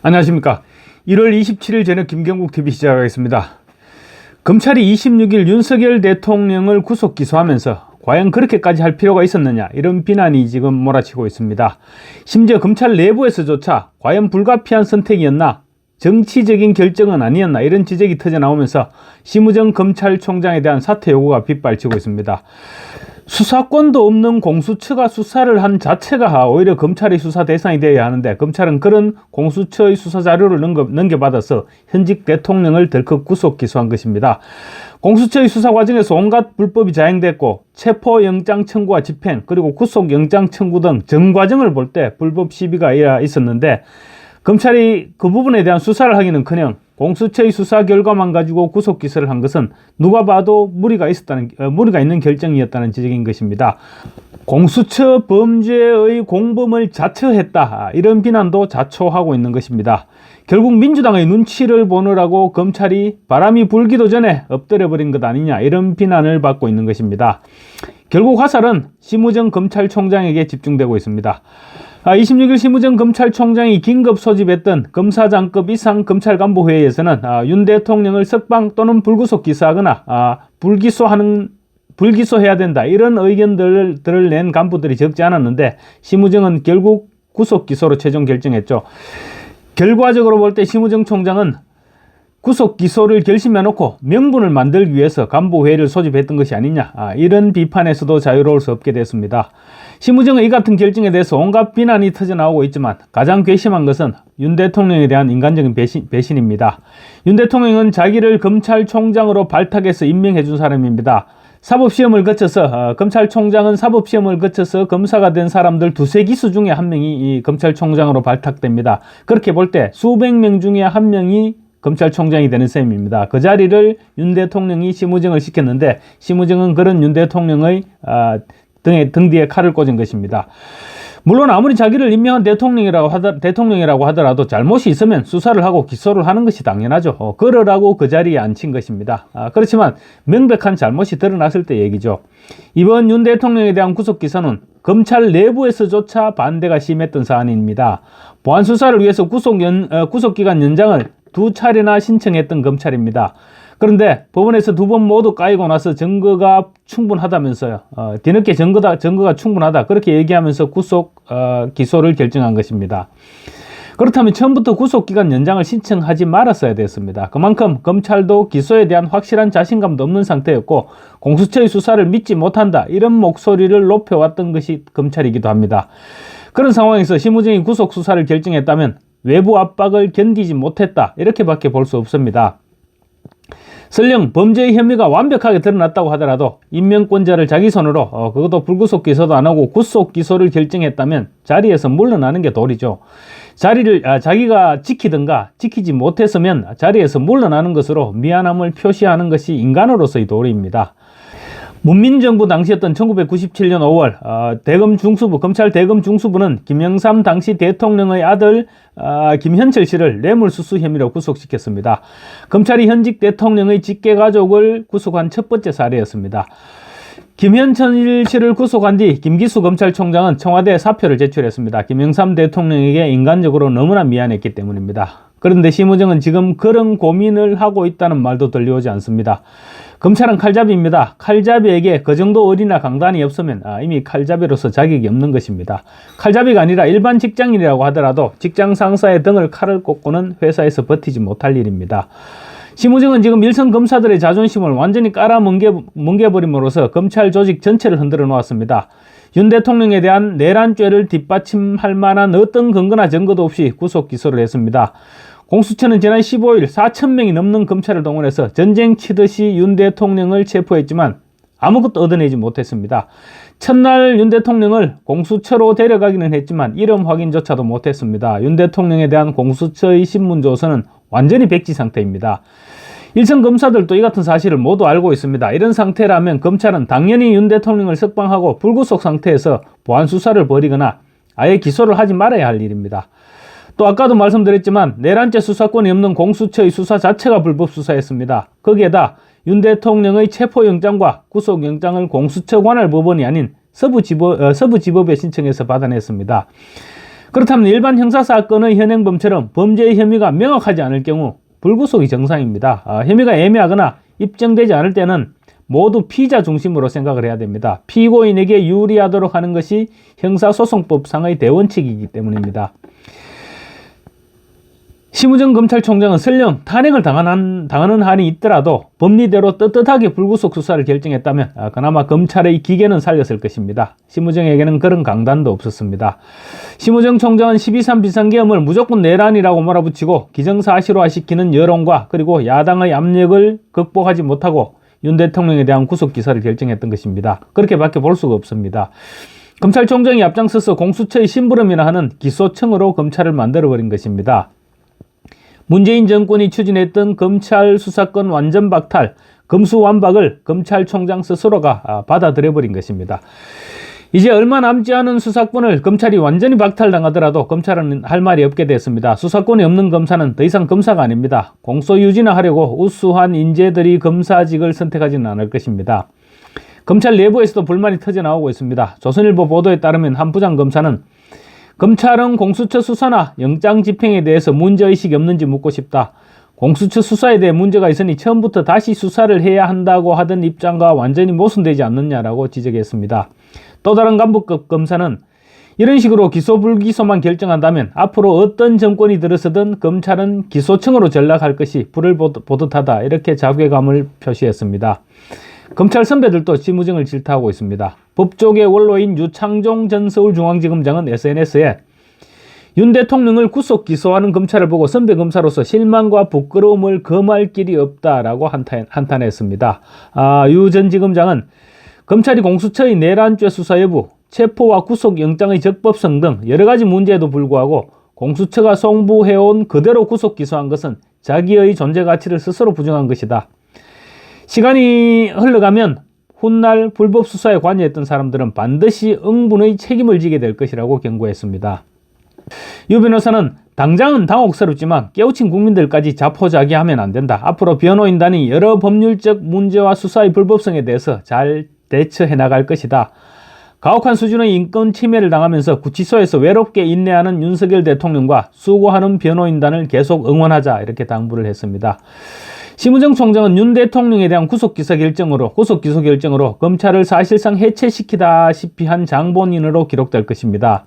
안녕하십니까. 1월 27일 저녁 김경국 TV 시작하겠습니다. 검찰이 26일 윤석열 대통령을 구속 기소하면서 과연 그렇게까지 할 필요가 있었느냐, 이런 비난이 지금 몰아치고 있습니다. 심지어 검찰 내부에서조차 과연 불가피한 선택이었나, 정치적인 결정은 아니었나, 이런 지적이 터져나오면서 심우정 검찰총장에 대한 사퇴 요구가 빗발치고 있습니다. 수사권도 없는 공수처가 수사를 한 자체가 오히려 검찰의 수사 대상이 되어야 하는데, 검찰은 그런 공수처의 수사 자료를 넘겨받아서 현직 대통령을 덜컥 구속 기소한 것입니다. 공수처의 수사 과정에서 온갖 불법이 자행됐고, 체포영장 청구와 집행, 그리고 구속영장 청구 등 전 과정을 볼 때 불법 시비가 있었는데, 검찰이 그 부분에 대한 수사를 하기는커녕 공수처의 수사 결과만 가지고 구속 기소를 한 것은 누가 봐도 무리가 있는 결정이었다는 지적인 것입니다. 공수처 범죄의 공범을 자처했다, 이런 비난도 자초하고 있는 것입니다. 결국 민주당의 눈치를 보느라고 검찰이 바람이 불기도 전에 엎드려버린 것 아니냐, 이런 비난을 받고 있는 것입니다. 결국 화살은 심우정 검찰총장에게 집중되고 있습니다. 26일 심우정 검찰총장이 긴급 소집했던 검사장급 이상 검찰간부회의에서는 윤 대통령을 석방 또는 불구속 기소하거나 불기소해야 된다, 이런 의견들을 낸 간부들이 적지 않았는데, 심우정은 결국 구속 기소로 최종 결정했죠. 결과적으로 볼 때 심우정 총장은 구속 기소를 결심해놓고 명분을 만들기 위해서 간부회의를 소집했던 것이 아니냐, 이런 비판에서도 자유로울 수 없게 됐습니다. 심우정의 이 같은 결정에 대해서 온갖 비난이 터져나오고 있지만, 가장 괘씸한 것은 윤 대통령에 대한 인간적인 배신입니다. 윤 대통령은 자기를 검찰총장으로 발탁해서 임명해준 사람입니다. 사법시험을 거쳐서 검찰총장은 사법시험을 거쳐서 검사가 된 사람들 두세 기수 중에 한 명이 이 검찰총장으로 발탁됩니다. 그렇게 볼 때 수백 명 중에 한 명이 검찰총장이 되는 셈입니다. 그 자리를 윤 대통령이 심우정을 시켰는데, 심우정은 그런 윤 대통령의 등 뒤에 칼을 꽂은 것입니다. 물론 아무리 자기를 임명한 대통령이라고 하더라도 잘못이 있으면 수사를 하고 기소를 하는 것이 당연하죠. 그러라고 그 자리에 앉힌 것입니다. 그렇지만 명백한 잘못이 드러났을 때 얘기죠. 이번 윤 대통령에 대한 구속 기소는 검찰 내부에서조차 반대가 심했던 사안입니다. 보안 수사를 위해서 구속기간 연장을 2차례나 신청했던 검찰입니다. 그런데 법원에서 2번 모두 까이고 나서 증거가 충분하다면서요. 뒤늦게 증거가 충분하다, 그렇게 얘기하면서 기소를 결정한 것입니다. 그렇다면 처음부터 구속기간 연장을 신청하지 말았어야 됐습니다. 그만큼 검찰도 기소에 대한 확실한 자신감도 없는 상태였고, 공수처의 수사를 믿지 못한다, 이런 목소리를 높여왔던 것이 검찰이기도 합니다. 그런 상황에서 심우정이 구속 수사를 결정했다면 외부 압박을 견디지 못했다, 이렇게밖에 볼 수 없습니다. 설령 범죄의 혐의가 완벽하게 드러났다고 하더라도 임명권자를 자기 손으로 그것도 불구속 기소도 안 하고 구속 기소를 결정했다면 자리에서 물러나는 게 도리죠. 자리를 자기가 지키든가 지키지 못했으면 자리에서 물러나는 것으로 미안함을 표시하는 것이 인간으로서의 도리입니다. 문민정부 당시였던 1997년 5월 검찰 대검 중수부는 김영삼 당시 대통령의 아들 김현철 씨를 뇌물수수 혐의로 구속시켰습니다. 검찰이 현직 대통령의 직계가족을 구속한 첫 번째 사례였습니다. 김현철 씨를 구속한 뒤 김기수 검찰총장은 청와대에 사표를 제출했습니다. 김영삼 대통령에게 인간적으로 너무나 미안했기 때문입니다. 그런데 심우정은 지금 그런 고민을 하고 있다는 말도 들려오지 않습니다. 검찰은 칼잡이입니다. 칼잡이에게 그 정도 어리나 강단이 없으면 이미 칼잡이로서 자격이 없는 것입니다. 칼잡이가 아니라 일반 직장인이라고 하더라도 직장 상사의 등을 칼을 꽂고는 회사에서 버티지 못할 일입니다. 심우정은 지금 일선 검사들의 자존심을 완전히 깔아뭉개버림으로써 검찰 조직 전체를 흔들어 놓았습니다. 윤 대통령에 대한 내란죄를 뒷받침할 만한 어떤 근거나 증거도 없이 구속 기소를 했습니다. 공수처는 지난 15일 4,000명이 넘는 검찰을 동원해서 전쟁 치듯이 윤 대통령을 체포했지만 아무것도 얻어내지 못했습니다. 첫날 윤 대통령을 공수처로 데려가기는 했지만 이름 확인조차도 못했습니다. 윤 대통령에 대한 공수처의 신문조서는 완전히 백지 상태입니다. 일선 검사들도 이 같은 사실을 모두 알고 있습니다. 이런 상태라면 검찰은 당연히 윤 대통령을 석방하고 불구속 상태에서 보안 수사를 벌이거나 아예 기소를 하지 말아야 할 일입니다. 또 아까도 말씀드렸지만 내란죄 수사권이 없는 공수처의 수사 자체가 불법 수사였습니다. 거기에다 윤 대통령의 체포영장과 구속영장을 공수처 관할 법원이 아닌 서부지법에 신청해서 받아냈습니다. 그렇다면 일반 형사사건의 현행범처럼 범죄의 혐의가 명확하지 않을 경우 불구속이 정상입니다. 혐의가 애매하거나 입증되지 않을 때는 모두 피의자 중심으로 생각을 해야 됩니다. 피고인에게 유리하도록 하는 것이 형사소송법상의 대원칙이기 때문입니다. 심우정 검찰총장은 설령 탄핵을 당하는 한이 있더라도 법리대로 떳떳하게 불구속 수사를 결정했다면 그나마 검찰의 기계는 살렸을 것입니다. 심우정에게는 그런 강단도 없었습니다. 심우정 총장은 12.3 비상계엄을 무조건 내란이라고 몰아붙이고 기정사실화시키는 여론과 그리고 야당의 압력을 극복하지 못하고 윤 대통령에 대한 구속기소를 결정했던 것입니다. 그렇게밖에 볼 수가 없습니다. 검찰총장이 앞장서서 공수처의 심부름이나 하는 기소청으로 검찰을 만들어버린 것입니다. 문재인 정권이 추진했던 검찰 수사권 완전 박탈, 검수완박을 검찰총장 스스로가 받아들여버린 것입니다. 이제 얼마 남지 않은 수사권을 검찰이 완전히 박탈당하더라도 검찰은 할 말이 없게 됐습니다. 수사권이 없는 검사는 더 이상 검사가 아닙니다. 공소유지나 하려고 우수한 인재들이 검사직을 선택하지는 않을 것입니다. 검찰 내부에서도 불만이 터져나오고 있습니다. 조선일보 보도에 따르면 한 부장검사는 검찰은 공수처 수사나 영장 집행에 대해서 문제의식이 없는지 묻고 싶다. 공수처 수사에 대해 문제가 있으니 처음부터 다시 수사를 해야 한다고 하던 입장과 완전히 모순되지 않느냐라고 지적했습니다. 또 다른 간부급 검사는 이런 식으로 기소 불기소만 결정한다면 앞으로 어떤 정권이 들어서든 검찰은 기소청으로 전락할 것이 불을 보듯하다, 이렇게 자괴감을 표시했습니다. 검찰 선배들도 심우정을 질타하고 있습니다. 법조계 원로인 유창종 전 서울중앙지검장은 SNS에 윤 대통령을 구속 기소하는 검찰을 보고 선배 검사로서 실망과 부끄러움을 금할 길이 없다라고 한탄했습니다. 유 전 지검장은 검찰이 공수처의 내란죄 수사 여부, 체포와 구속 영장의 적법성 등 여러 가지 문제에도 불구하고 공수처가 송부해온 그대로 구속 기소한 것은 자기의 존재 가치를 스스로 부정한 것이다. 시간이 흘러가면 훗날 불법 수사에 관여했던 사람들은 반드시 응분의 책임을 지게 될 것이라고 경고했습니다. 유 변호사는 당장은 당혹스럽지만 깨우친 국민들까지 자포자기하면 안 된다. 앞으로 변호인단이 여러 법률적 문제와 수사의 불법성에 대해서 잘 대처해 나갈 것이다. 가혹한 수준의 인권 침해를 당하면서 구치소에서 외롭게 인내하는 윤석열 대통령과 수고하는 변호인단을 계속 응원하자, 이렇게 당부를 했습니다. 심우정 총장은 윤 대통령에 대한 구속기소 결정으로 검찰을 사실상 해체시키다시피 한 장본인으로 기록될 것입니다.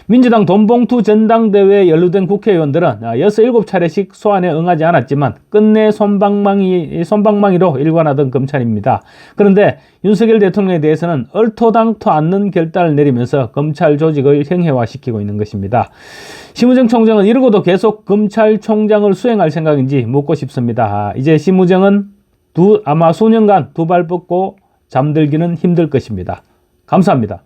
민주당 돈봉투 전당대회에 연루된 국회의원들은 6-7차례씩 소환에 응하지 않았지만 끝내 솜방망이로 일관하던 검찰입니다. 그런데 윤석열 대통령에 대해서는 얼토당토 않는 결단을 내리면서 검찰 조직을 형해화시키고 있는 것입니다. 심우정 총장은 이러고도 계속 검찰총장을 수행할 생각인지 묻고 싶습니다. 이제 심우정은 아마 수년간 두 발 뻗고 잠들기는 힘들 것입니다. 감사합니다.